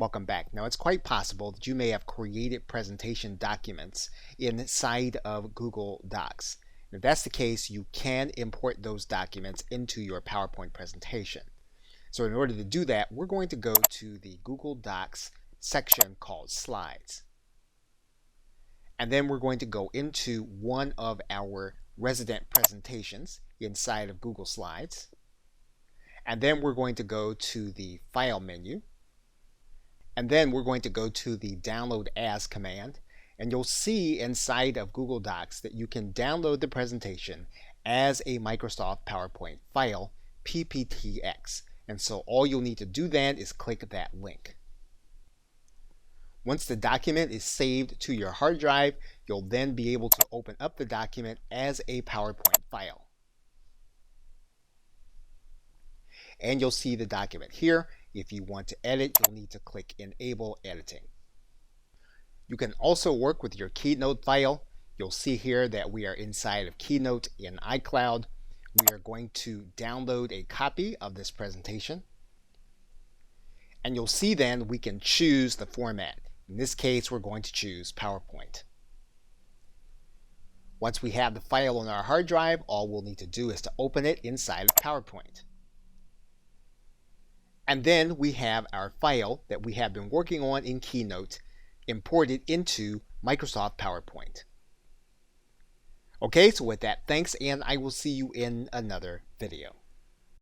Welcome back. Now, it's quite possible that you may have created presentation documents inside of Google Docs. If that's the case, you can import those documents into your PowerPoint presentation. So in order to do that, we're going to go to the Google Docs section called Slides. And then we're going to go into one of our resident presentations inside of Google Slides. And then we're going to go to the File menu. And then we're going to go to the Download As command. And you'll see inside of Google Docs that you can download the presentation as a Microsoft PowerPoint file, PPTX. And so all you'll need to do then is click that link. Once the document is saved to your hard drive, you'll then be able to open up the document as a PowerPoint file. And you'll see the document here. If you want to edit, you'll need to click Enable Editing. You can also work with your Keynote file. You'll see here that we are inside of Keynote in iCloud. We are going to download a copy of this presentation. And you'll see then we can choose the format. In this case, we're going to choose PowerPoint. Once we have the file on our hard drive, all we'll need to do is to open it inside of PowerPoint. And then we have our file that we have been working on in Keynote imported into Microsoft PowerPoint. Okay, so with that, thanks, and I will see you in another video.